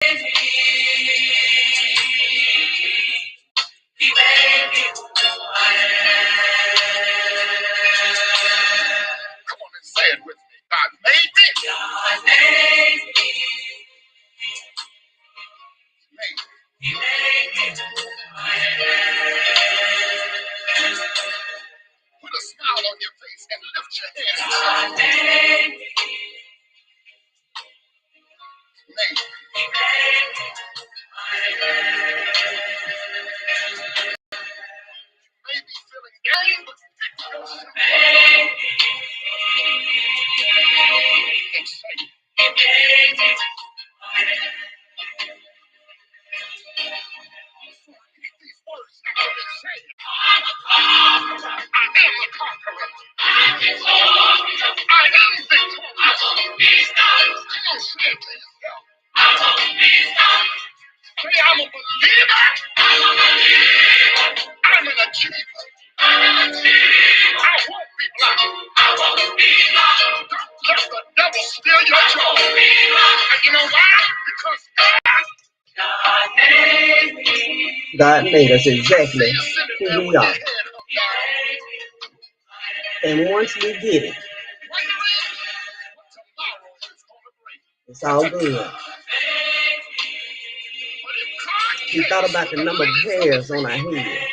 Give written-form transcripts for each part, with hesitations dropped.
He made me who I am. Come on and say it with me. God made me. God made me. He made me who I am. Put a smile on your face and lift your head. God made me. Made me. He made me who I am. Maybe feeling down, but pick yourself up. And say, He made me. These words that I've been saying. I am a conqueror. I am victorious. Come on, say it to yourself. Say, I'm a believer. I'm an achiever. I won't be blind. Don't let the devil steal your joy. And you know why? Because God made us exactly who we are. And once we get it, it's all good. He thought about the number of hairs on our head.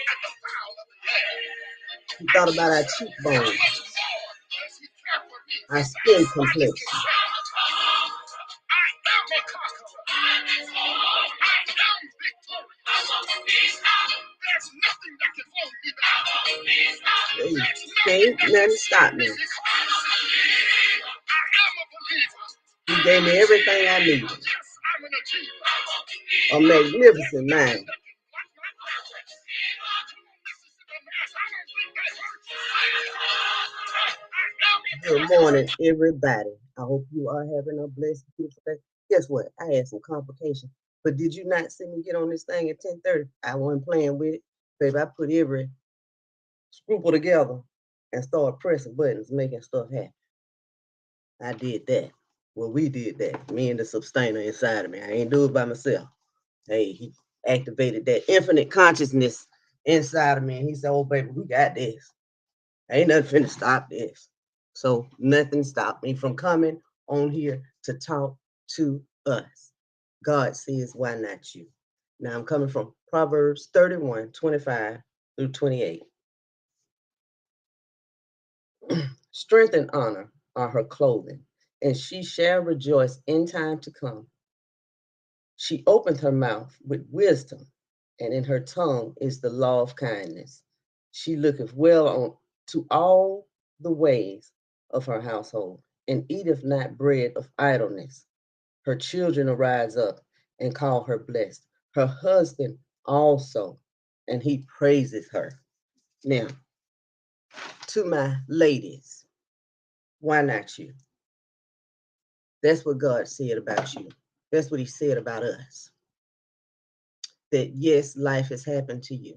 He thought about our cheekbones, our skin complexion. Can't nothing stop me. He gave me everything I needed. A magnificent mind. Good morning, everybody. I hope you are having a blessed, beautiful day. Guess what? I had some complications. But did you not see me get on this thing at 10:30? I wasn't playing with it. Baby, I put every scruple together and started pressing buttons, making stuff happen. I did that. Well, we did that. Me and the sustainer inside of me. I ain't do it by myself. Hey, he activated that infinite consciousness inside of me. And he said, oh, baby, we got this. Ain't nothing finna stop this. So nothing stopped me from coming on here to talk to us. God says, why not you? Now I'm coming from Proverbs 31, 25 through 28. Strength and honor are her clothing, and she shall rejoice in time to come. She opened her mouth with wisdom, and in her tongue is the law of kindness. She looketh well on to all the ways of her household, and eateth not bread of idleness. Her children arise up and call her blessed. Her husband also, and he praises her. Now, to my ladies, why not you? That's what God said about you. That's what he said about us. That yes, life has happened to you.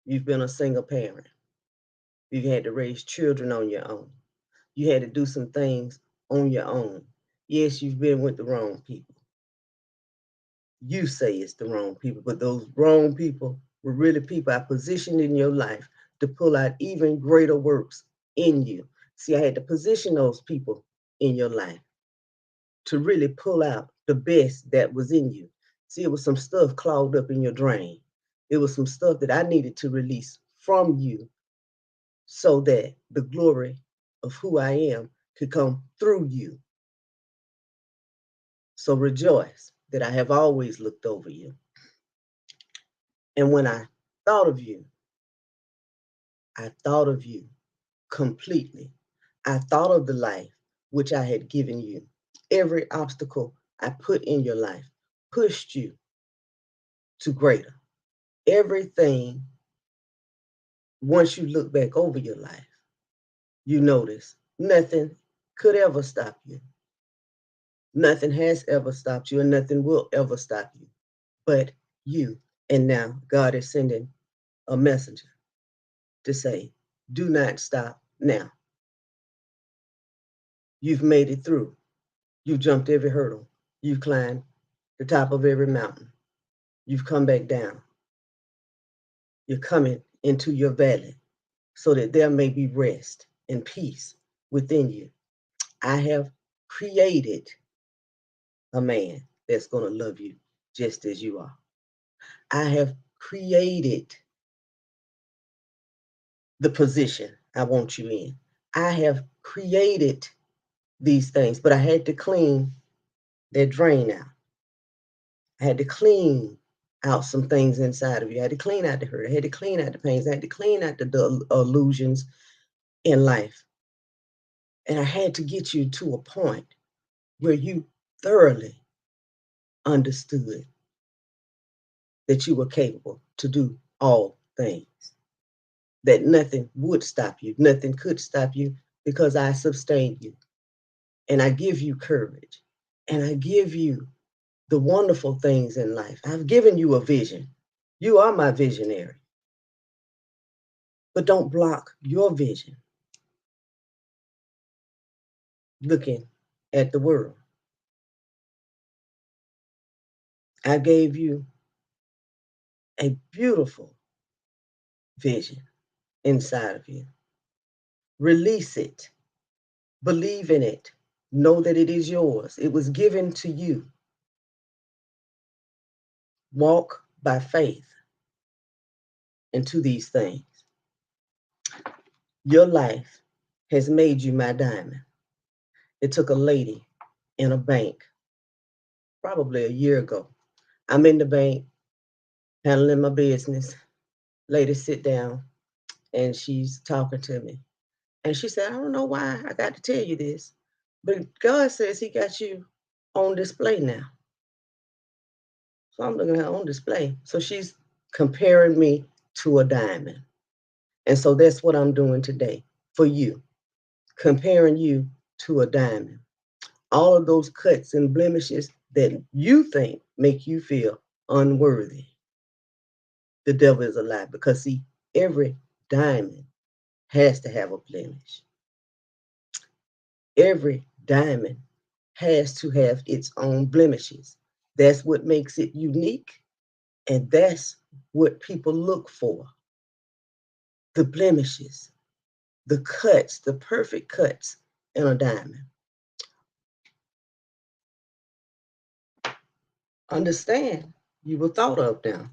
You've been a single parent. You've had to raise children on your own. You had to do some things on your own. Yes, you've been with the wrong people. You say it's the wrong people, but those wrong people were really people I positioned in your life to pull out even greater works in you. See, I had to position those people in your life to really pull out the best that was in you. See, it was some stuff clogged up in your drain. It was some stuff that I needed to release from you so that the glory of who I am could come through you. So rejoice that I have always looked over you. And when I thought of you completely. I thought of the life which I had given you. Every obstacle I put in your life pushed you to greater. Everything, once you look back over your life, you notice nothing could ever stop you. Nothing has ever stopped you, and nothing will ever stop you but you. And now God is sending a messenger to say, do not stop now. You've made it through. You jumped every hurdle. You've climbed the top of every mountain. You've come back down. You're coming into your valley so that there may be rest and peace within you. I have created a man that's going to love you just as you are. I have created the position I want you in. I have created these things, but I had to clean that drain out. I had to clean out some things inside of you. I had to clean out the hurt. I had to clean out the pains. I had to clean out the illusions in life. And I had to get you to a point where you thoroughly understood that you were capable to do all things, that nothing would stop you, nothing could stop you because I sustain you and I give you courage and I give you the wonderful things in life. I've given you a vision. You are my visionary, but don't block your vision looking at the world. I gave you a beautiful vision inside of you. Release it, believe in it, know that it is yours. It was given to you. Walk by faith into these things. Your life has made you my diamond. It took a lady in a bank probably a year ago. I'm in the bank handling my business. Lady sit down and she's talking to me. And she said, I don't know why I got to tell you this, but God says he got you on display now. So I'm looking at her on display. So she's comparing me to a diamond. And so that's what I'm doing today for you, comparing you to a diamond. All of those cuts and blemishes that you think make you feel unworthy. The devil is a lie because see, every diamond has to have a blemish. Every diamond has to have its own blemishes. That's what makes it unique, and that's what people look for. The blemishes, the cuts, the perfect cuts in a diamond. Understand, you were thought of now.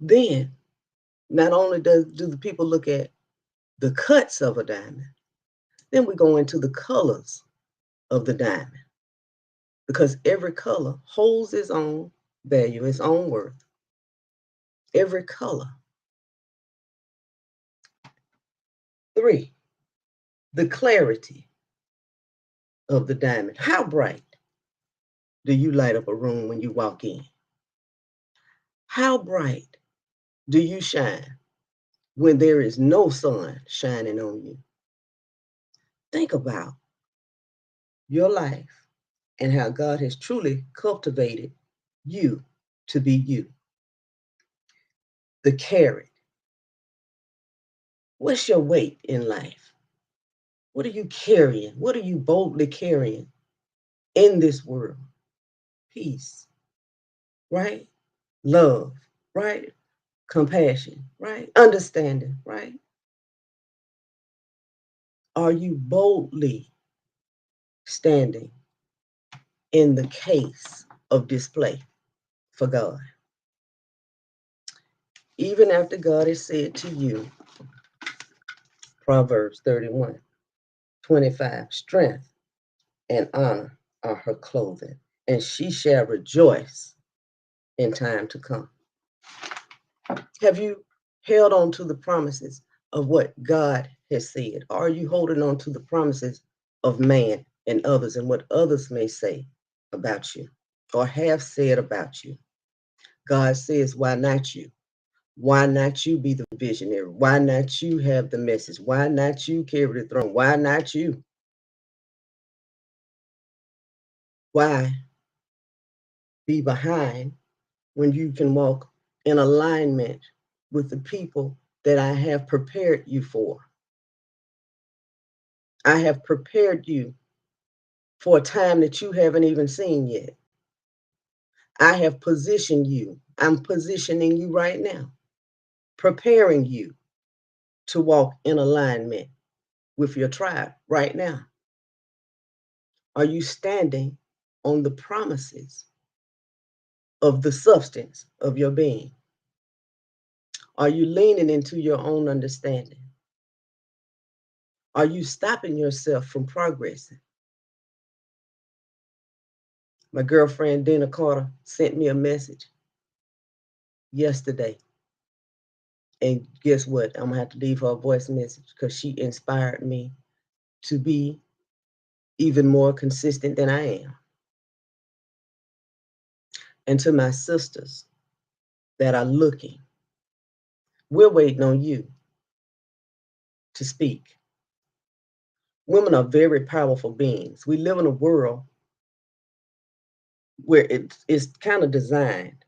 Then, not only do the people look at the cuts of a diamond, then we go into the colors of the diamond because every color holds its own value, its own worth. Every color. 3, the clarity of the diamond. How bright do you light up a room when you walk in? How bright do you shine when there is no sun shining on you? Think about your life and how God has truly cultivated you to be you. The carrot. What's your weight in life? What are you carrying? What are you boldly carrying in this world? Peace, right? Love, right? Compassion, right? Understanding, right? Are you boldly standing in the case of display for God? Even after God has said to you, Proverbs 31:25, strength and honor are her clothing, and she shall rejoice in time to come. Have you held on to the promises of what God has said? Or are you holding on to the promises of man and others and what others may say about you or have said about you? God says, why not you? Why not you be the visionary? Why not you have the message? Why not you carry the throne? Why not you? Why be behind when you can walk in alignment with the people that I have prepared you for? I have prepared you for a time that you haven't even seen yet. I have positioned you. I'm positioning you right now, preparing you to walk in alignment with your tribe right now. Are you standing on the promises of the substance of your being? Are you leaning into your own understanding? Are you stopping yourself from progressing? My girlfriend Dina Carter sent me a message yesterday. And guess what? I'm gonna have to leave her a voice message because she inspired me to be even more consistent than I am. And to my sisters that are looking, we're waiting on you to speak. Women are very powerful beings. We live in a world where it's kind of designed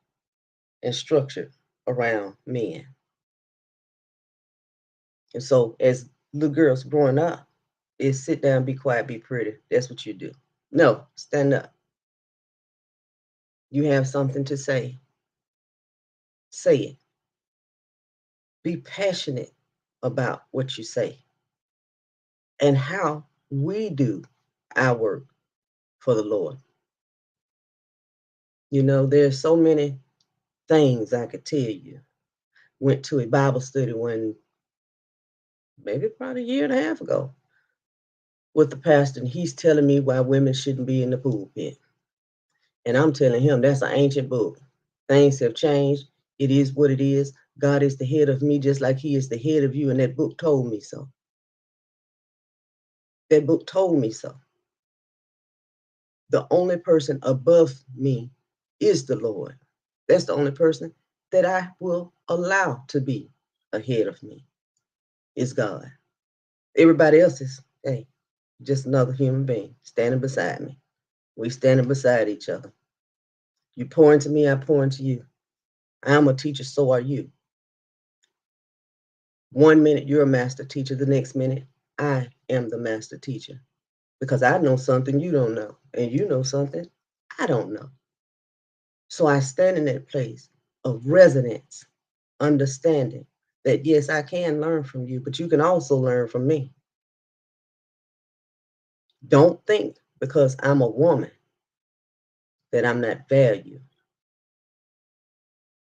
and structured around men. And so as little girls growing up, is sit down, be quiet, be pretty. That's what you do. No, stand up. You have something to say it. Be passionate about what you say and how we do our work for the Lord. You know, there's so many things I could tell you. Went to a Bible study one, maybe probably a year and a half ago with the pastor, and he's telling me why women shouldn't be in the pulpit. And I'm telling him that's an ancient book. Things have changed. It is what it is. God is the head of me just like he is the head of you, and that book told me so. That book told me so. The only person above me is the Lord. That's the only person that I will allow to be ahead of me is God. Everybody else is, hey, just another human being standing beside me. We standing beside each other. You pour into me, I pour into you. I'm a teacher, so are you. One minute you're a master teacher, the next minute I am the master teacher because I know something you don't know, and you know something I don't know. So I stand in that place of resonance, understanding that yes, I can learn from you, but you can also learn from me. Don't think because I'm a woman that I'm not valued.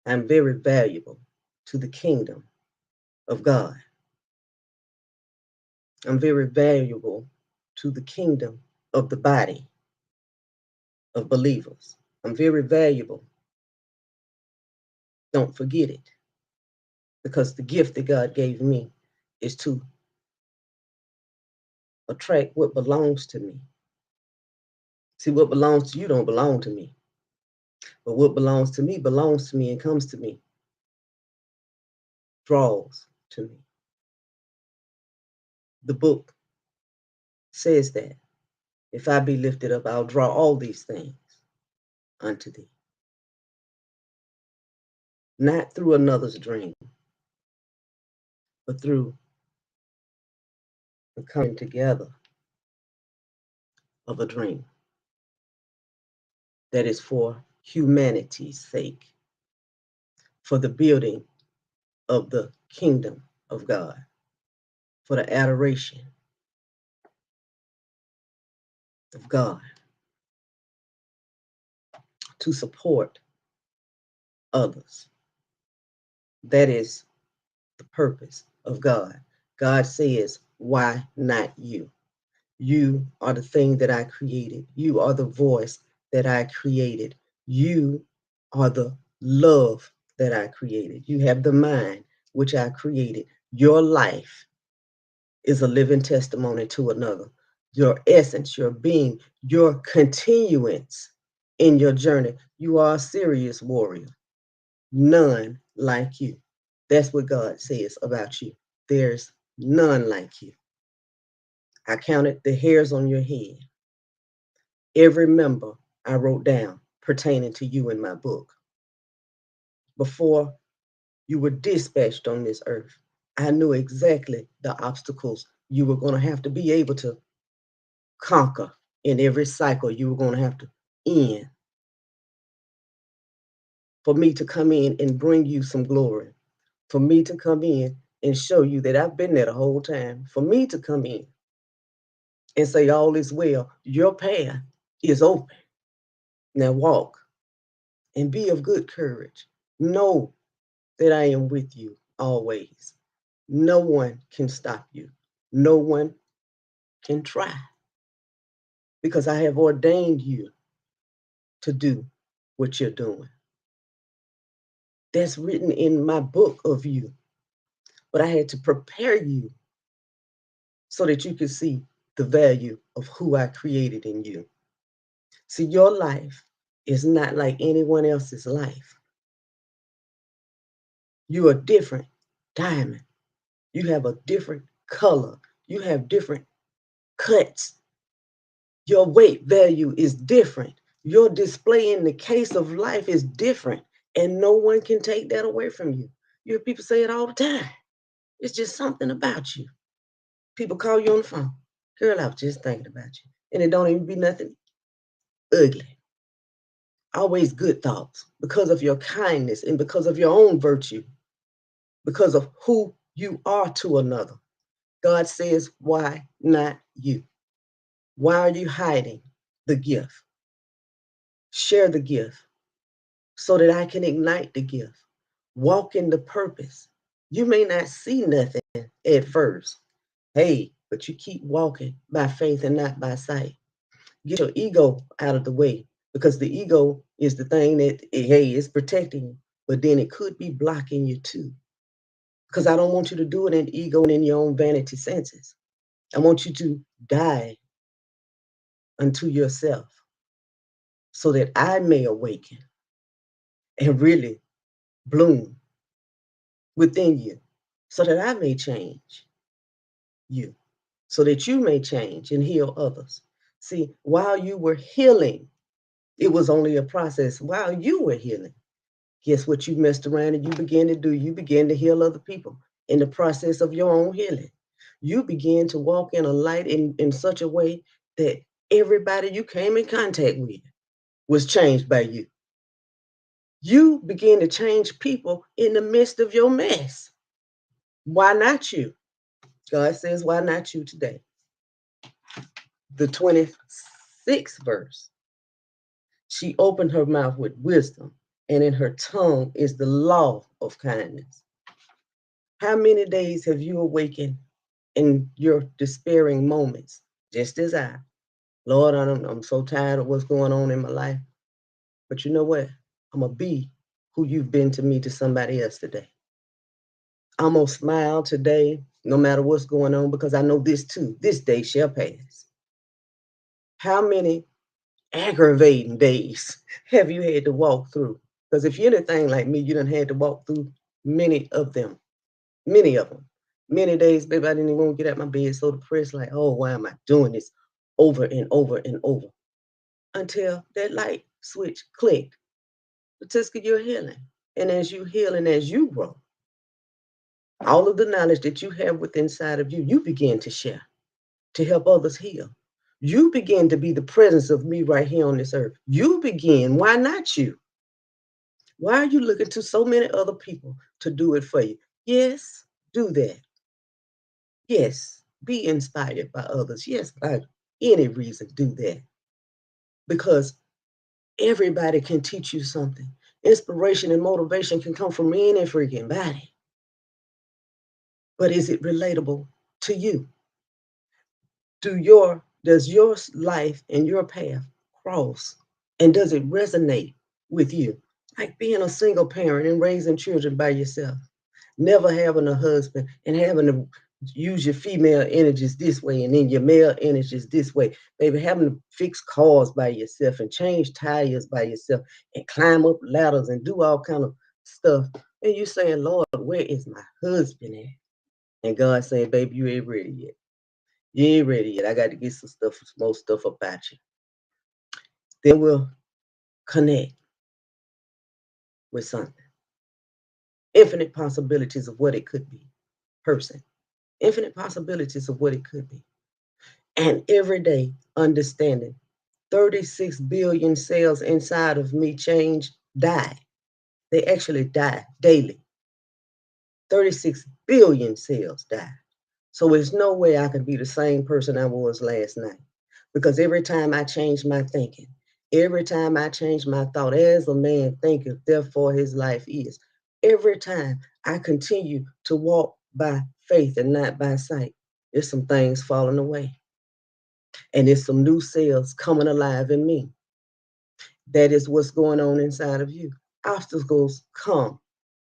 I'm very valuable to the kingdom of God. I'm very valuable to the kingdom of the body of believers. I'm very valuable. Don't forget it because the gift that God gave me is to attract what belongs to me. See, what belongs to you don't belong to me. But what belongs to me and comes to me, draws to me. The book says that if I be lifted up, I'll draw all these things unto thee. Not through another's dream, but through the coming together of a dream that is for humanity's sake, for the building of the kingdom of God, for the adoration of God, to support others. That is the purpose of God. God says, why not you? You are the thing that I created. You are the voice that I created. You are the love that I created. You have the mind which I created. Your life is a living testimony to another. Your essence, your being, your continuance in your journey. You are a serious warrior. None like you. That's what God says about you. There's none like you. I counted the hairs on your head. Every member I wrote down pertaining to you in my book. Before you were dispatched on this earth, I knew exactly the obstacles you were going to have to be able to conquer in every cycle you were going to have to end. for me to come in and bring you some glory, for me to come in and show you that I've been there the whole time, for me to come in and say, all is well. Your path is open. Now walk and be of good courage. Know that I am with you always. No one can stop you. No one can try because I have ordained you to do what you're doing. That's written in my book of you, but I had to prepare you so that you could see the value of who I created in you. See, your life is not like anyone else's life. You are different diamond. You have a different color. You have different cuts. Your weight value is different. Your display in the case of life is different. And no one can take that away from you. You hear people say it all the time. It's just something about you. People call you on the phone. Girl, I was just thinking about you. And it don't even be nothing ugly. Always good thoughts because of your kindness and because of your own virtue, because of who you are to another. God says, why not you? Why are you hiding the gift? Share the gift so that I can ignite the gift. Walk in the purpose. You may not see nothing at first. Hey, but you keep walking by faith and not by sight. Get your ego out of the way because the ego is the thing that, hey, it's protecting you, but then it could be blocking you too. Because I don't want you to do it in ego and in your own vanity senses. I want you to die unto yourself so that I may awaken and really bloom within you so that I may change you, so that you may change and heal others. See, while you were healing, it was only a process. While you were healing, guess what you messed around and you began to do? You began to heal other people in the process of your own healing. You began to walk in a light in such a way that everybody you came in contact with was changed by you. You began to change people in the midst of your mess. Why not you? God says, why not you today? The 26th verse. She opened her mouth with wisdom, and in her tongue is the law of kindness. How many days have you awakened in your despairing moments, just as I? Lord, I'm so tired of what's going on in my life. But you know what? I'm going to be who you've been to me to somebody else today. I'm going to smile today, no matter what's going on, because I know this too. This day shall pass. How many aggravating days have you had to walk through? Because if you're anything like me, you done had to walk through many of them. Many of them. Many days, baby, I didn't even want to get out my bed, so depressed, like, oh, why am I doing this over and over and over? Until that light switch clicked. Latiska, you're healing. And as you heal and as you grow, all of the knowledge that you have within inside of you, you begin to share to help others heal. You begin to be the presence of me right here on this earth. You begin. Why not you? Why are you looking to so many other people to do it for you? Yes, do that. Yes, be inspired by others. Yes, by any reason, do that. Because everybody can teach you something. Inspiration and motivation can come from any freaking body. But is it relatable to you? Does your life and your path cross? And does it resonate with you? Like being a single parent and raising children by yourself, never having a husband and having to use your female energies this way and then your male energies this way. Baby, having to fix cars by yourself and change tires by yourself and climb up ladders and do all kind of stuff. And you saying, Lord, where is my husband at? And God saying, baby, you ain't ready yet. You ain't ready yet. I got to get some stuff, some more stuff about you. Then we'll connect with something. Infinite possibilities of what it could be. Person. Infinite possibilities of what it could be. And every day understanding 36 billion cells inside of me change, die. They actually die daily. 36 billion cells die. So there's no way I can be the same person I was last night. Because every time I change my thinking, every time I change my thought, as a man thinketh, therefore his life is. Every time I continue to walk by faith and not by sight, there's some things falling away. And there's some new cells coming alive in me. That is what's going on inside of you. Obstacles come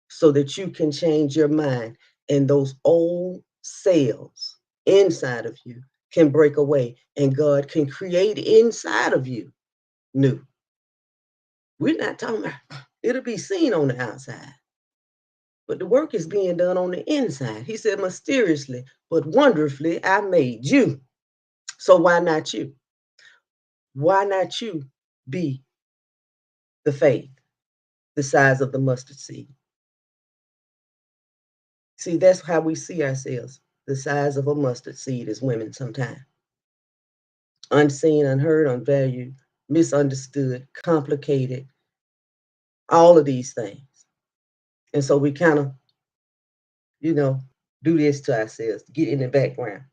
so that you can change your mind, and those old cells inside of you can break away, and God can create inside of you new. We're not talking about it'll be seen on the outside, but the work is being done on the inside. He said, mysteriously, but wonderfully, I made you. So why not you? Why not you be the faith, the size of the mustard seed? See, that's how we see ourselves, the size of a mustard seed as women sometimes. Unseen, unheard, unvalued, misunderstood, complicated, all of these things. And so we kind of, you know, do this to ourselves, get in the background.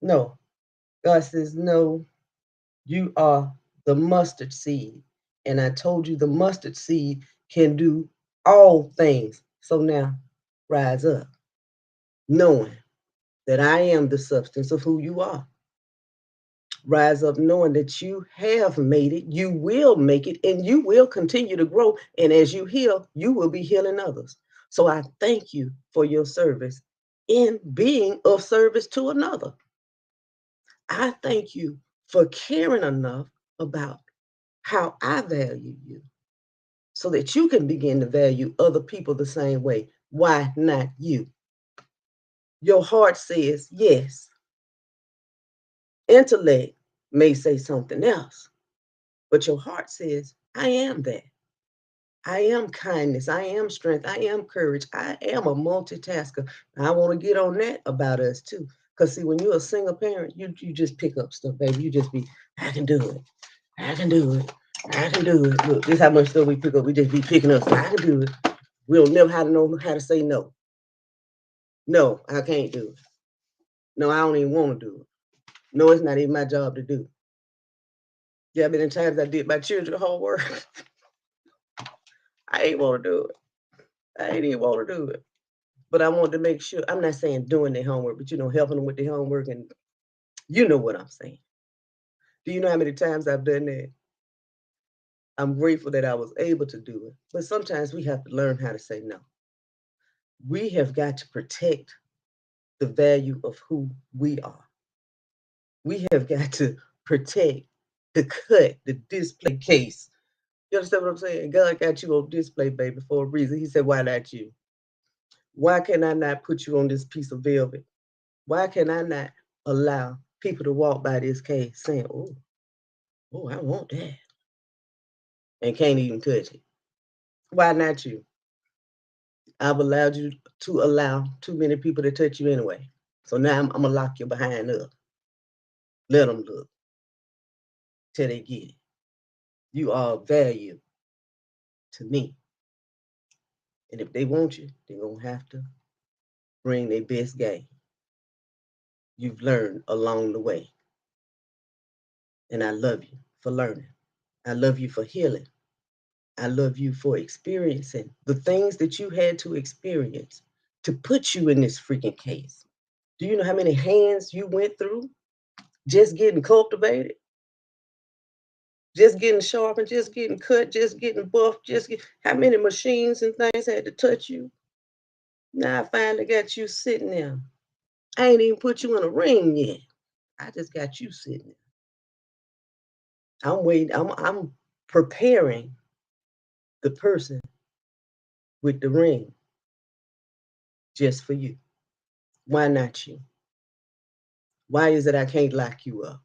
No, God says, no, you are the mustard seed. And I told you the mustard seed can do all things. So now rise up, knowing that I am the substance of who you are. Rise up knowing that you have made it, you will make it, and you will continue to grow. And as you heal, you will be healing others. So I thank you for your service in being of service to another. I thank you for caring enough about how I value you so that you can begin to value other people the same way. Why not you? Your heart says yes. Intellect may say something else, but your heart says, I am that. I am kindness. I am strength. I am courage. I am a multitasker. I want to get on that about us too. Because see, when you're a single parent, you just pick up stuff, baby. You just be, I can do it. I can do it. I can do it. Look, this is how much stuff we pick up. We just be picking up stuff. I can do it. We'll never know how to say no. No, I can't do it. No, I don't even want to do it. No, it's not even my job to do. Yeah, been in times I did my children homework. I ain't want to do it. I ain't even want to do it. But I wanted to make sure, I'm not saying doing their homework, but helping them with their homework, and you know what I'm saying. Do you know how many times I've done that? I'm grateful that I was able to do it. But sometimes we have to learn how to say no. We have got to protect the value of who we are. We have got to protect the cut, the display case. You understand what I'm saying? God got you on display, baby, for a reason. He said, why not you? Why can I not put you on this piece of velvet? Why can I not allow people to walk by this case saying, oh, I want that, and can't even touch it? Why not you? I've allowed you to allow too many people to touch you anyway. So now I'm going to lock your behind up. Let them look till they get it. You are of value to me. And if they want you, they're going to have to bring their best game you've learned along the way. And I love you for learning. I love you for healing. I love you for experiencing the things that you had to experience to put you in this freaking case. Do you know how many hands you went through just getting cultivated, just getting sharpened, just getting cut, just getting buffed, how many machines and things had to touch you? Now I finally got you sitting there. I ain't even put you in a ring yet. I just got you sitting there. I'm waiting. I'm preparing the person with the ring just for you. Why not you? Why is it I can't lock you up?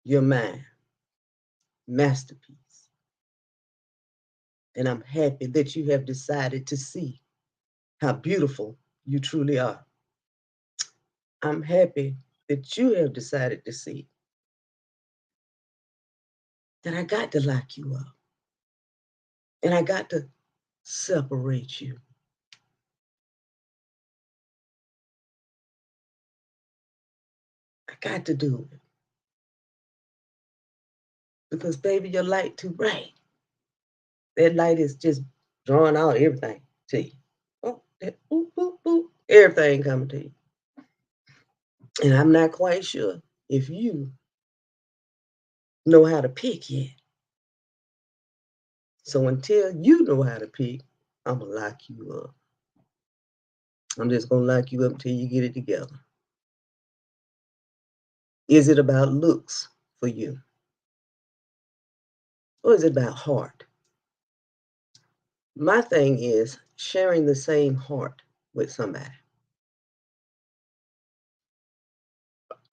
You're mine, masterpiece. And I'm happy that you have decided to see how beautiful you truly are. I'm happy that you have decided to see that I got to lock you up. And I got to separate you. I got to do it. Because, baby, your light too bright. That light is just drawing out everything to you. Oh, that boop, boop, boop. Everything coming to you. And I'm not quite sure if you know how to pick yet. So until you know how to pick, I'm going to lock you up. I'm just going to lock you up until you get it together. Is it about looks for you? Or is it about heart? My thing is sharing the same heart with somebody.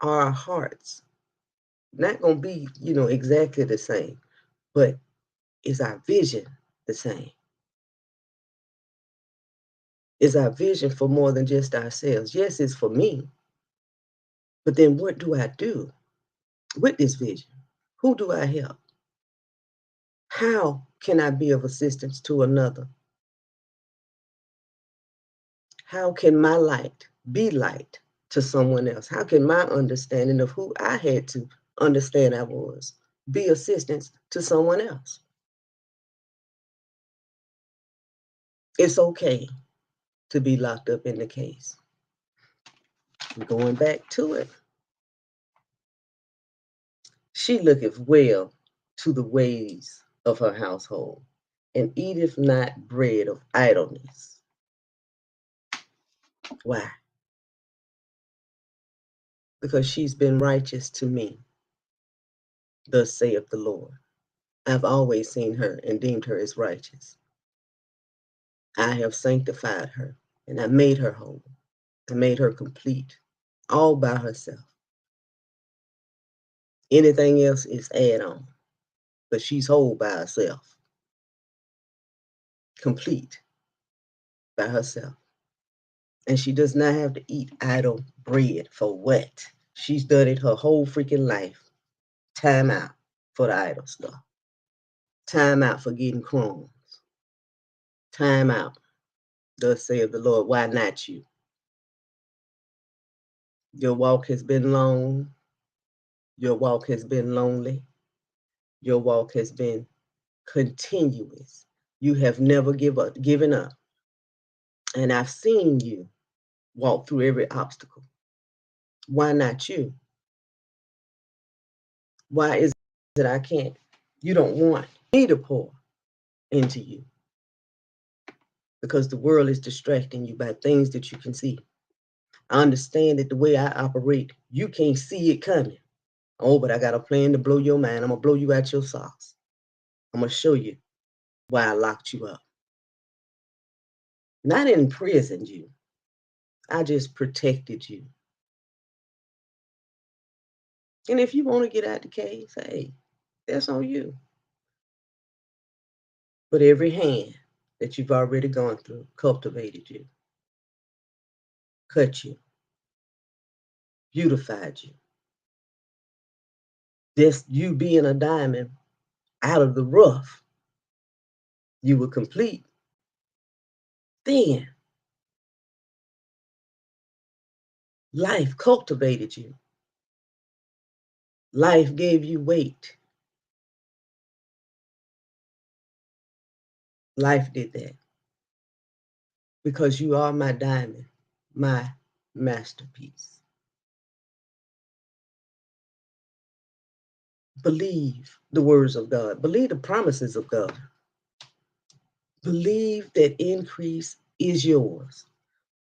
Our hearts not going to be, exactly the same, but is our vision the same? Is our vision for more than just ourselves? Yes, it's for me, but then what do I do with this vision? Who do I help? How can I be of assistance to another? How can my light be light to someone else? How can my understanding of who I had to understand I was be assistance to someone else? It's okay to be locked up in the case. Going back to it, she looketh well to the ways of her household, and eateth not bread of idleness. Why? Because she's been righteous to me, thus saith the Lord. I've always seen her and deemed her as righteous. I have sanctified her, and I made her whole. I made her complete, all by herself. Anything else is add on, but she's whole by herself, complete by herself. And she does not have to eat idle bread for what? She's done it her whole freaking life. Time out for the idle stuff. Time out for getting crumbs. Time out. Thus saith the Lord, why not you? Your walk has been long. Your walk has been lonely. Your walk has been continuous. You have never given up. And I've seen you walk through every obstacle. Why not you? Why is it I can't? You don't want me to pour into you because the world is distracting you by things that you can see. I understand that the way I operate, you can't see it coming. Oh, but I got a plan to blow your mind. I'm going to blow you out your socks. I'm going to show you why I locked you up. Not imprisoned you. I just protected you. And if you want to get out the case, hey, that's on you. But every hand that you've already gone through cultivated you, cut you, beautified you. Just you being a diamond out of the rough, you were complete. Then life cultivated you. Life gave you weight. Life did that because you are my diamond, my masterpiece. Believe the words of God. Believe the promises of God. Believe that increase is yours.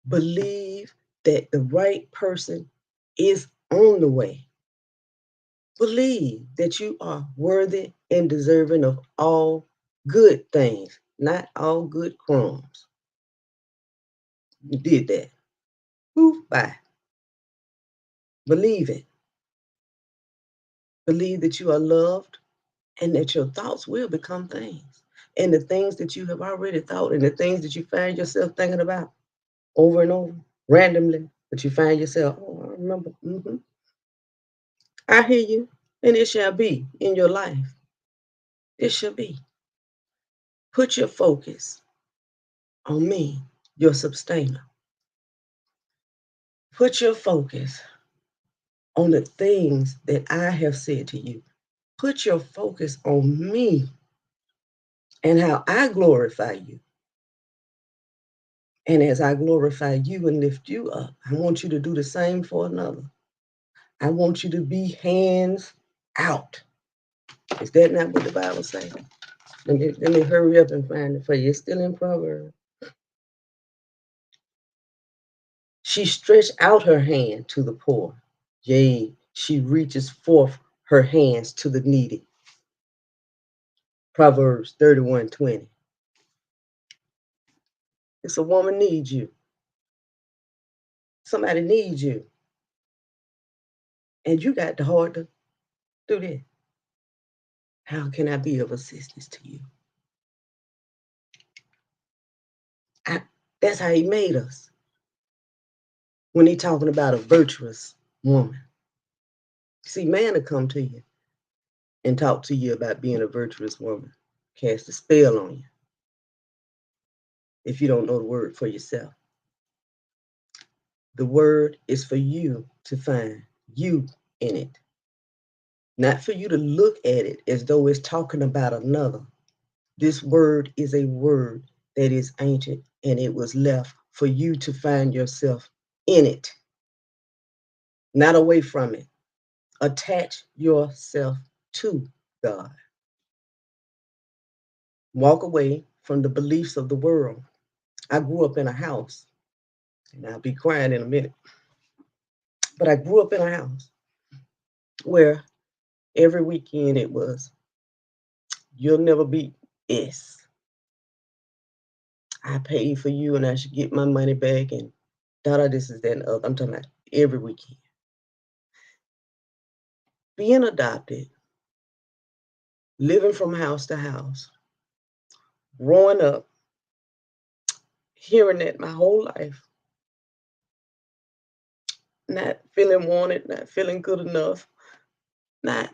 Believe that the right person is on the way. Believe that you are worthy and deserving of all good things, not all good crumbs. You did that. Poof, bye. Believe it. Believe that you are loved and that your thoughts will become things. And the things that you have already thought and the things that you find yourself thinking about over and over, randomly, but you find yourself, oh, I remember. I hear you, and it shall be in your life. It shall be. Put your focus on me, your sustainer. Put your focus on the things that I have said to you. Put your focus on me and how I glorify you. And as I glorify you and lift you up, I want you to do the same for another. I want you to be hands out. Is that not what the Bible says? Let me hurry up and find it for you. It's still in Proverbs. She stretched out her hand to the poor. Yea, she reaches forth her hands to the needy. Proverbs 31:20. It's a woman needs you. Somebody needs you. And you got the heart to do that. How can I be of assistance to you? I, that's how he made us. When he talking about a virtuous woman. See, man will come to you and talk to you about being a virtuous woman. Cast a spell on you if you don't know the word for yourself. The word is for you to find you in it, not for you to look at it as though it's talking about another. This word is a word that is ancient and it was left for you to find yourself in it, not away from it. Attach yourself to God. Walk away from the beliefs of the world. I grew up in a house, and I'll be crying in a minute, but I grew up in a house where every weekend it was, you'll never beat S. I paid for you and I should get my money back and this is that and other. I'm talking about every weekend. Being adopted, living from house to house, growing up, hearing that my whole life, not feeling wanted, not feeling good enough, not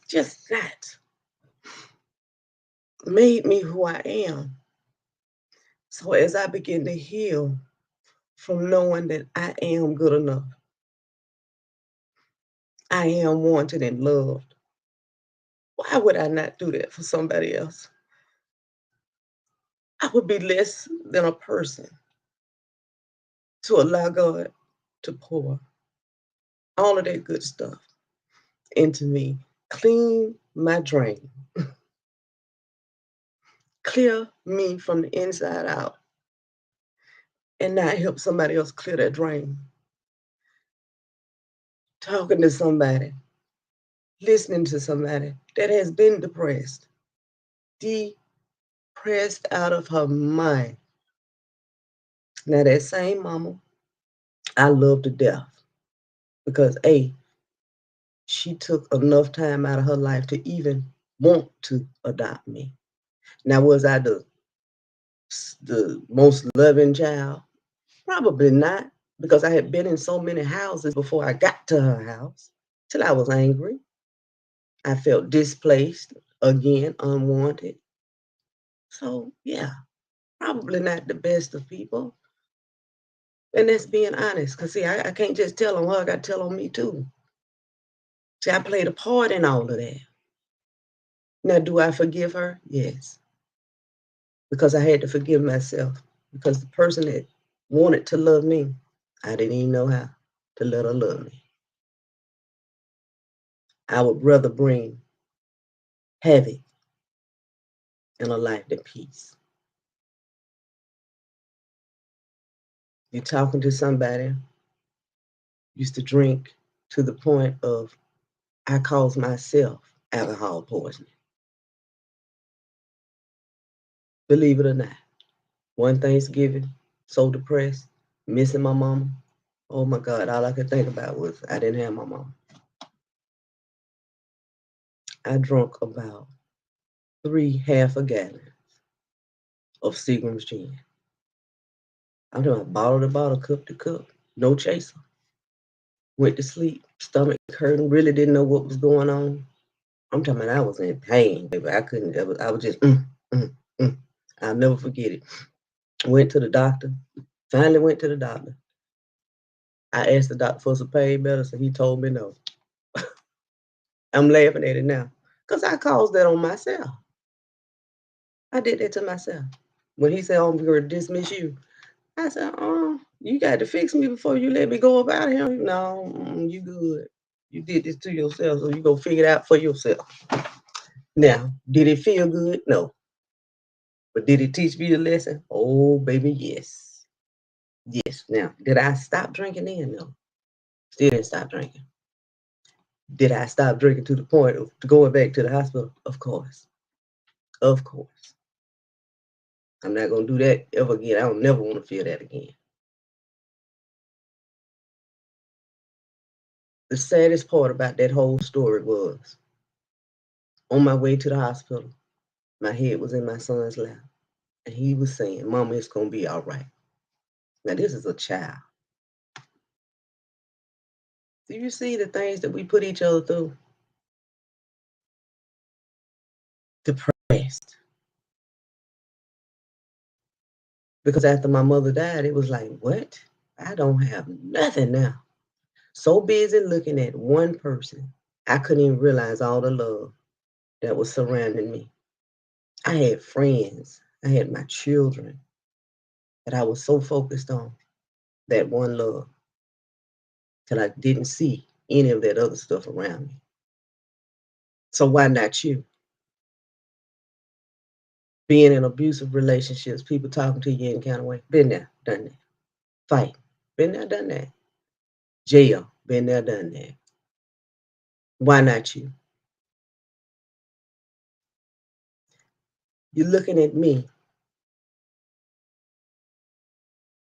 just not made me who I am. So as I begin to heal from knowing that I am good enough, I am wanted and loved, why would I not do that for somebody else? I would be less than a person to allow God to pour all of that good stuff into me, clean my drain, clear me from the inside out, and not help somebody else clear that drain. Talking to somebody, listening to somebody that has been depressed out of her mind. Now, that same mama, I love to death because A, she took enough time out of her life to even want to adopt me. Now, was I the most loving child? Probably not, because I had been in so many houses before I got to her house till I was angry. I felt displaced, again, unwanted. So, yeah, probably not the best of people. And that's being honest, because see, I can't just tell on her, I got to tell on me too. See, I played a part in all of that. Now, do I forgive her? Yes, because I had to forgive myself, because the person that wanted to love me, I didn't even know how to let her love me. I would rather bring havoc in a life than peace. You're talking to somebody, used to drink to the point of I caused myself alcohol poisoning. Believe it or not. One Thanksgiving, so depressed, missing my mama. Oh my God, all I could think about was I didn't have my mama. I drank about 3 half a gallon of Seagram's gin. I'm talking about bottle to bottle, cup to cup, no chaser. Went to sleep, stomach hurting, really didn't know what was going on. I'm talking about I was in pain, baby. I couldn't. I was just. Mm, mm. I'll never forget it. Went to the doctor. Finally went to the doctor. I asked the doctor for some pain medicine. He told me no. I'm laughing at it now because I caused that on myself. I did that to myself. When he said, "Oh, I'm going to dismiss you," I said, "Oh, you got to fix me before you let me go up out of here." No, you good. You did this to yourself, so you go figure it out for yourself. Now, did it feel good? No. But did it teach me a lesson? Oh, baby, yes. Yes. Now, did I stop drinking then? No. Still didn't stop drinking. Did I stop drinking to the point of going back to the hospital? Of course. Of course. I'm not going to do that ever again. I don't never want to feel that again. The saddest part about that whole story was on my way to the hospital, my head was in my son's lap, and he was saying, "Mama, it's going to be all right." Now, this is a child. Do you see the things that we put each other through? Depressed. Because after my mother died, it was like, what? I don't have nothing now. So busy looking at one person, I couldn't even realize all the love that was surrounding me. I had friends, I had my children that I was so focused on that one love till I didn't see any of that other stuff around me. So why not you? Being in abusive relationships, people talking to you in kind of way. Been there, done that. Fight. Been there, done that. Jail. Been there, done that. Why not you? You're looking at me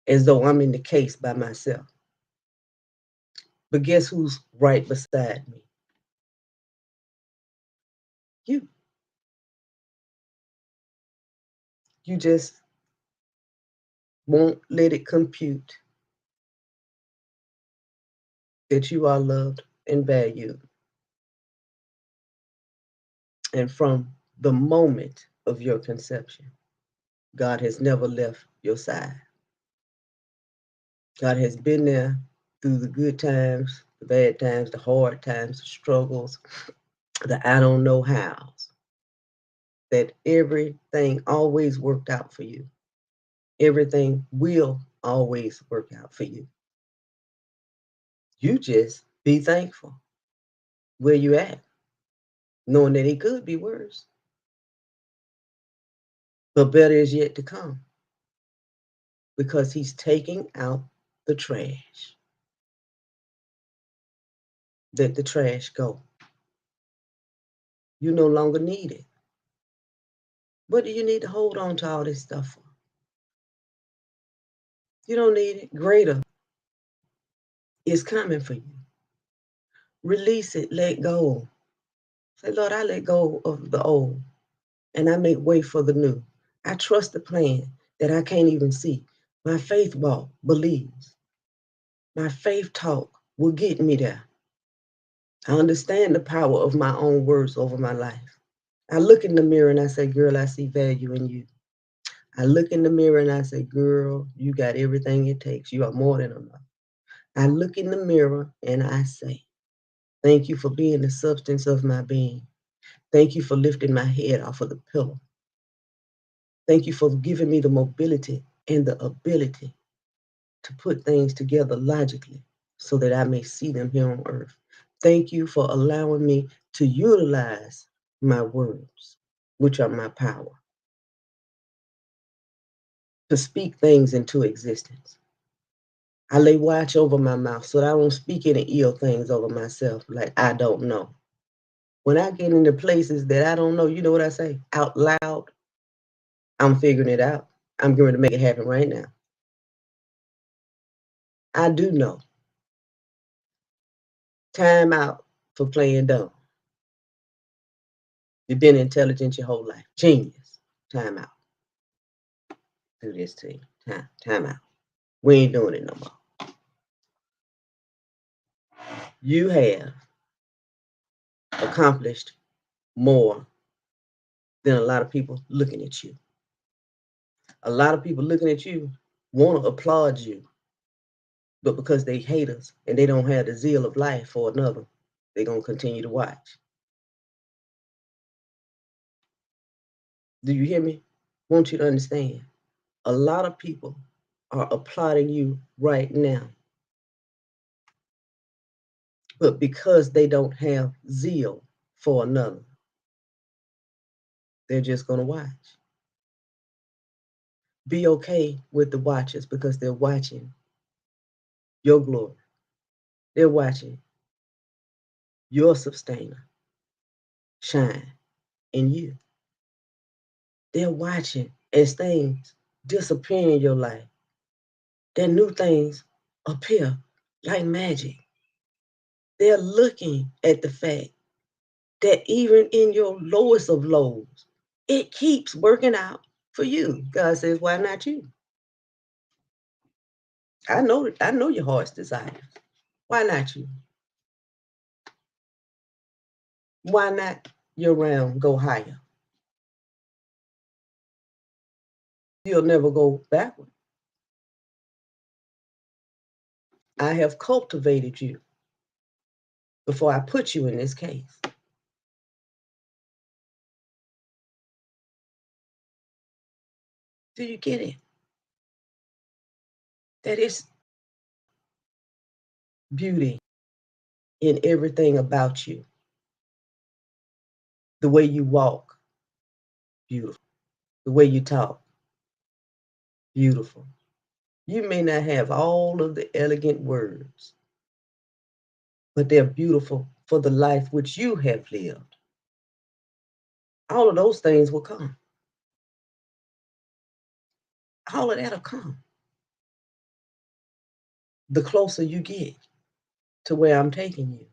as though I'm in the case by myself. But guess who's right beside me? You. You just won't let it compute that you are loved and valued. And from the moment of your conception, God has never left your side. God has been there through the good times, the bad times, the hard times, the struggles, the I don't know hows, that everything always worked out for you. Everything will always work out for you. You just be thankful where you at, knowing that it could be worse, but better is yet to come because he's taking out the trash. Let the trash go. You no longer need it. What do you need to hold on to all this stuff for? You don't need it. Greater is coming for you. Release it, let go. Say, Lord, I let go of the old and I make way for the new. I trust the plan that I can't even see. My faith walk believes. My faith talk will get me there. I understand the power of my own words over my life. I look in the mirror and I say, girl, I see value in you. I look in the mirror and I say, girl, you got everything it takes. You are more than enough. I look in the mirror and I say, thank you for being the substance of my being. Thank you for lifting my head off of the pillow. Thank you for giving me the mobility and the ability to put things together logically so that I may see them here on earth. Thank you for allowing me to utilize my words, which are my power, to speak things into existence. I lay watch over my mouth so that I don't speak any ill things over myself like I don't know. When I get into places that I don't know, you know what I say? Out loud, I'm figuring it out. I'm going to make it happen right now. I do know. Time out for playing dumb. You've been intelligent your whole life. Genius. Time out. Do this to you. Time out. We ain't doing it no more. You have accomplished more than a lot of people looking at you. A lot of people looking at you want to applaud you, but because they hate us and they don't have the zeal of life for another, they're going to continue to watch. Do you hear me? Want you to understand. A lot of people are applauding you right now, but because they don't have zeal for another, they're just going to watch. Be okay with the watchers because they're watching your glory. They're watching your sustainer shine in you. They're watching as things disappear in your life, then new things appear like magic. They're looking at the fact that even in your lowest of lows, it keeps working out for you. God says, why not you? I know your heart's desires. Why not you? Why not your realm go higher? You'll never go backward. I have cultivated you before I put you in this case. Do you get it? That is beauty in everything about you. The way you walk, beautiful. The way you talk, beautiful. You may not have all of the elegant words, but they're beautiful for the life which you have lived. All of those things will come. All of that'll come. The closer you get to where I'm taking you.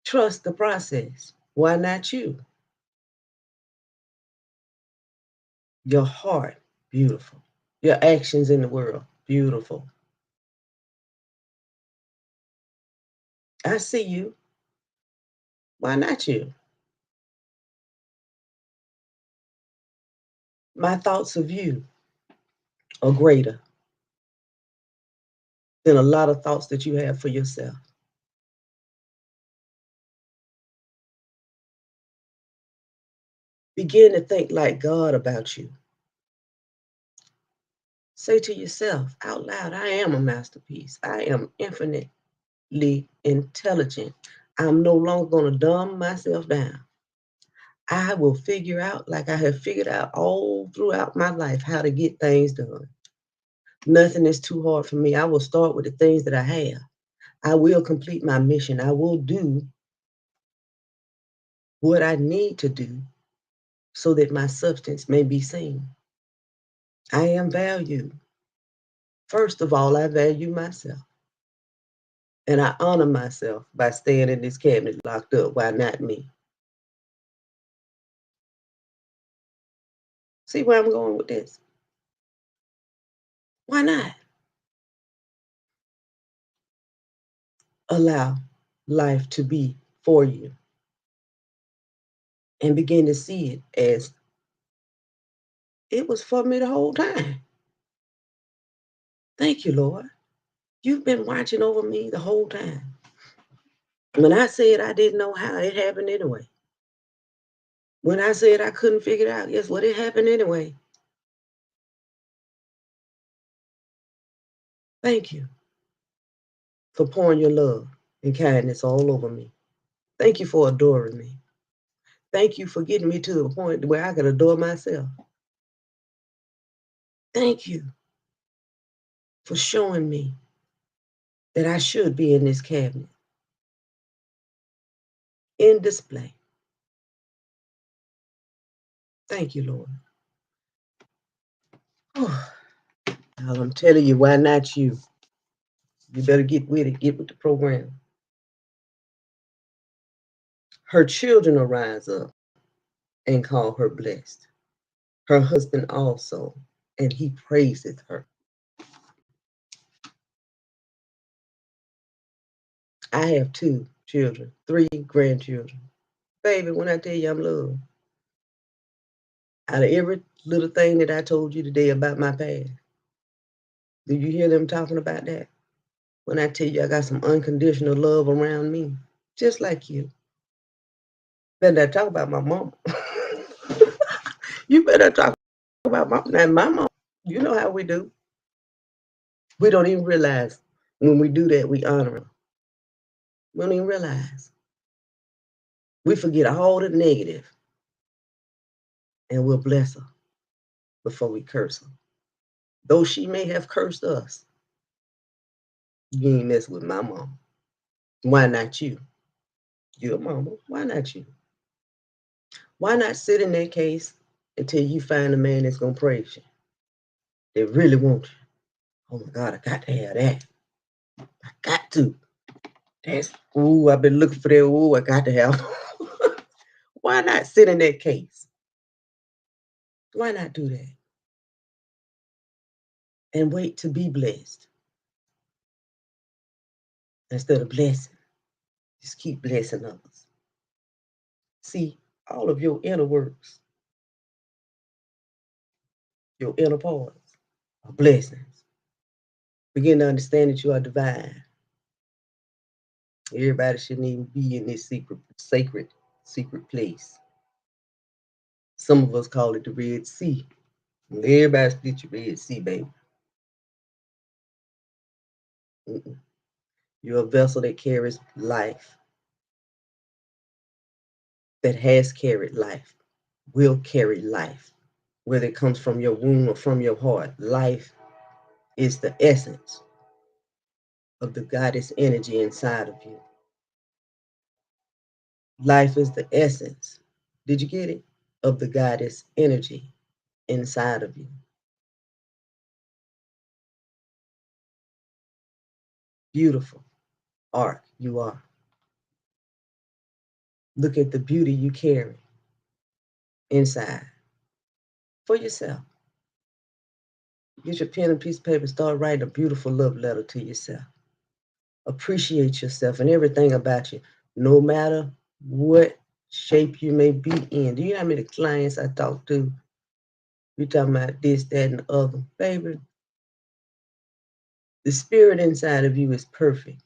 Trust the process. Why not you? Your heart, beautiful. Your actions in the world, beautiful. I see you. Why not you? My thoughts of you are greater than a lot of thoughts that you have for yourself. Begin to think like God about you. Say to yourself out loud, I am a masterpiece. I am infinitely intelligent. I'm no longer going to dumb myself down. I will figure out, like I have figured out all throughout my life, how to get things done. Nothing is too hard for me. I will start with the things that I have. I will complete my mission. I will do what I need to do so that my substance may be seen. I am valued. First of all, I value myself. And I honor myself by staying in this cabinet locked up. Why not me? See where I'm going with this? Why not allow life to be for you and begin to see it as it was for me the whole time? Thank you, Lord. You've been watching over me the whole time. When I said I didn't know how, it happened anyway. When I said I couldn't figure it out, guess what? It happened anyway. Thank you for pouring your love and kindness all over me. Thank you for adoring me. Thank you for getting me to the point where I could adore myself. Thank you for showing me that I should be in this cabinet, in display. Thank you, Lord. Oh, I'm telling you, why not you? You better get with it, get with the program. Her children will rise up and call her blessed. Her husband also, and he praiseth her. I have two children, three grandchildren. Baby, when I tell you I'm loved, out of every little thing that I told you today about my past, do you hear them talking about that? When I tell you I got some unconditional love around me, just like you. Better not talk about my mama. You better talk about my mom. You know how we do. We don't even realize when we do that, we honor her. We don't even realize. We forget all the negative and we'll bless her before we curse her. Though she may have cursed us, you ain't mess with my mom. Why not you? Your mama. Why not you? Why not sit in that case until you find a man that's gonna praise you? They really want you. Oh my God, I got to have that. I got to. That's ooh, I've been looking for that. Ooh, I got to have. Why not sit in that case? Why not do that? And wait to be blessed instead of blessing. Just keep blessing others. See, all of your inner works, your inner parts are blessings. Begin to understand that you are divine. Everybody shouldn't even be in this secret place. Some of us call it the Red Sea. Everybody split your Red Sea, baby. Mm-mm. You're a vessel that carries life, that has carried life, will carry life, whether it comes from your womb or from your heart. Life is the essence of the goddess energy inside of you. Life is the essence. Did you get it? Of the goddess energy inside of you. Beautiful art you are. Look at the beauty you carry inside for yourself. Get your pen and piece of paper, start writing a beautiful love letter to yourself. Appreciate yourself and everything about you, no matter what shape you may be in. Do you know how many clients I talk to? We talking about this, that, and the other. Baby, the spirit inside of you is perfect.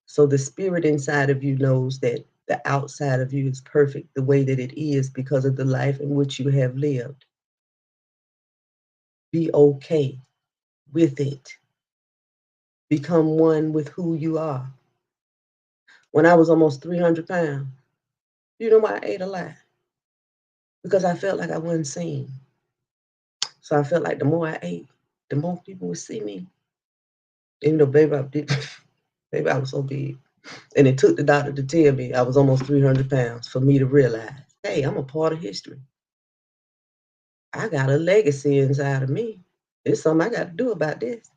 So the spirit inside of you knows that the outside of you is perfect the way that it is because of the life in which you have lived. Be okay with it. Become one with who you are. When I was almost 300 pounds, you know why I ate a lot? Because I felt like I wasn't seen. So I felt like the more I ate, the more people would see me. Even though, baby, baby, I was so big. And it took the doctor to tell me I was almost 300 pounds for me to realize, hey, I'm a part of history. I got a legacy inside of me. There's something I got to do about this.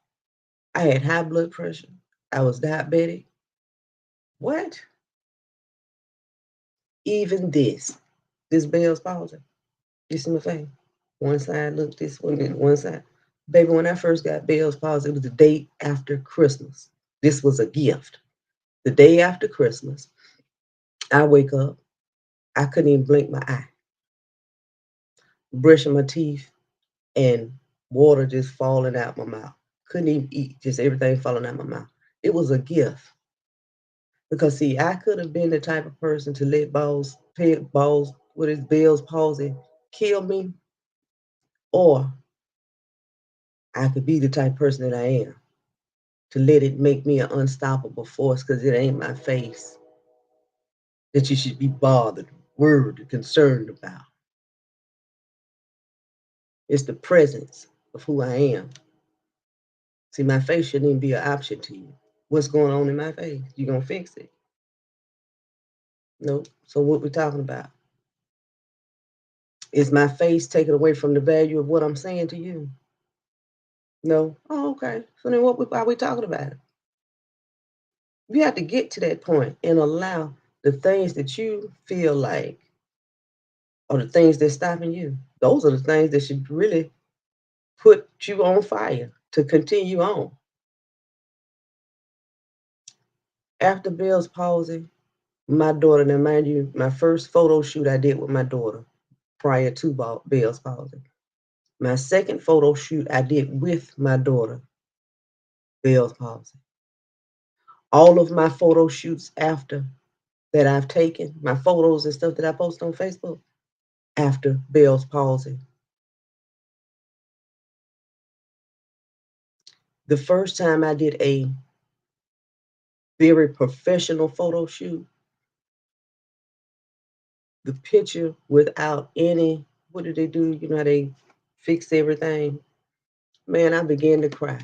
I had high blood pressure. I was diabetic. What? Even this Bell's palsy. You see my face? One side look this one, then one side. Baby, when I first got Bell's palsy, it was the day after Christmas. This was a gift. The day after Christmas, I wake up. I couldn't even blink my eye. Brushing my teeth and water just falling out my mouth. Couldn't even eat, just everything falling out my mouth. It was a gift. Because see, I could have been the type of person to let balls with his Bell's palsy kill me, or I could be the type of person that I am to let it make me an unstoppable force because it ain't my face that you should be bothered, worried, concerned about. It's the presence of who I am. See, my face shouldn't even be an option to you. What's going on in my face? You gonna fix it? No. So what we talking about? Is my face taken away from the value of what I'm saying to you? No. Oh, okay. So then are we talking about? You have to get to that point and allow the things that you feel like are the things that's stopping you. Those are the things that should really put you on fire to continue on. After Bill's palsy, My daughter, now mind you, my first photo shoot I did with my daughter prior to Bell's palsy. My second photo shoot I did with my daughter, Bell's palsy. All of my photo shoots after that I've taken, my photos and stuff that I post on Facebook, after Bell's palsy. The first time I did a very professional photo shoot, the picture without any, what did they do? You know how they fix everything? Man, I began to cry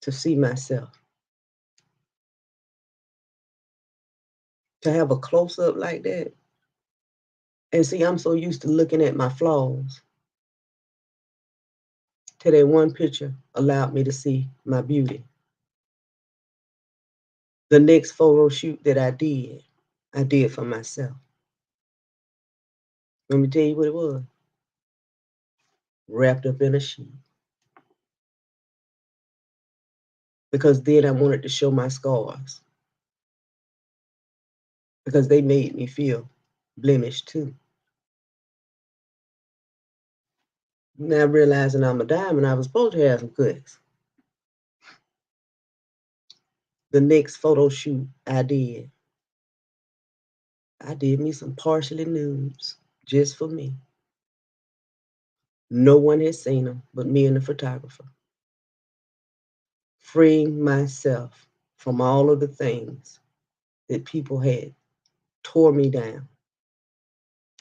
to see myself. To have a close up like that. And see, I'm so used to looking at my flaws. Till that one picture allowed me to see my beauty. The next photo shoot that I did for myself. Let me tell you what it was. Wrapped up in a sheet. Because then I wanted to show my scars. Because they made me feel blemished too. Now realizing I'm a diamond, I was supposed to have some cuts. The next photo shoot I did me some partially nudes just for me. No one had seen them but me and the photographer. Freeing myself from all of the things that people had tore me down,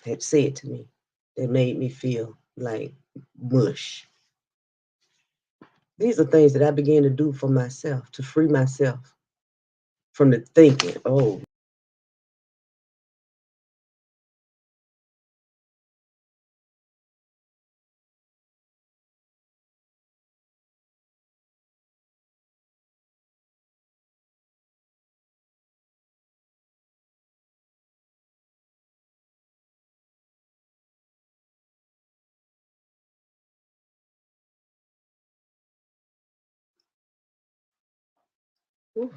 had said to me, that made me feel like mush. These are things that I began to do for myself, to free myself from the thinking, oh, whew.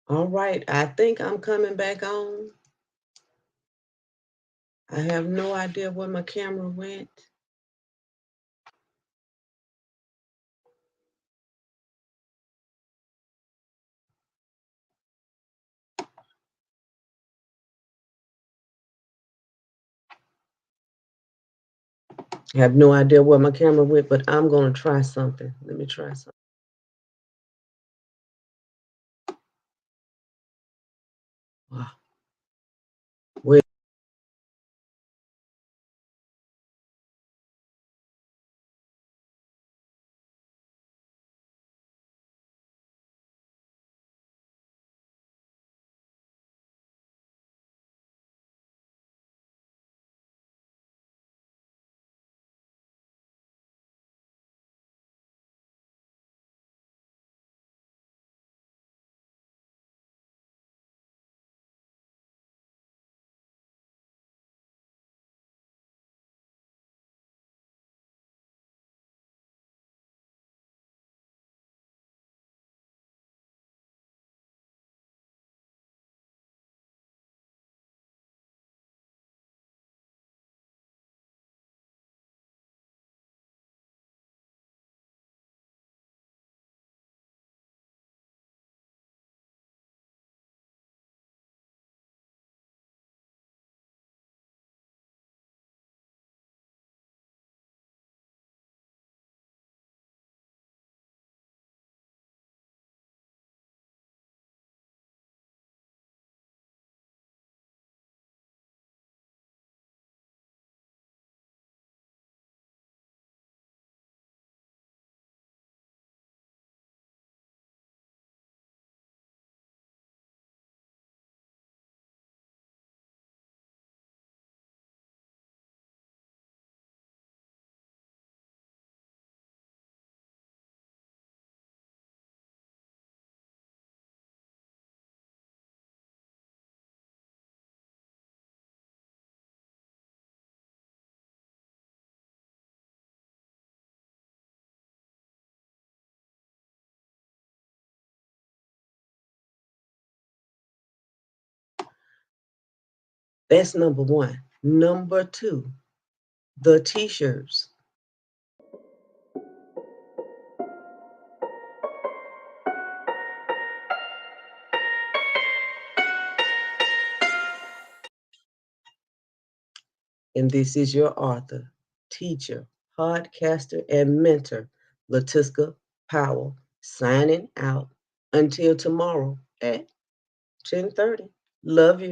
All right, I think I'm coming back on. I have no idea where my camera went. I have no idea where my camera went, but I'm going to try something. Let me try something. Wow. Wait. That's number one. Number two, the t-shirts. And this is your author, teacher, podcaster, and mentor, Latiska Powell, signing out until tomorrow at 10:30. Love you.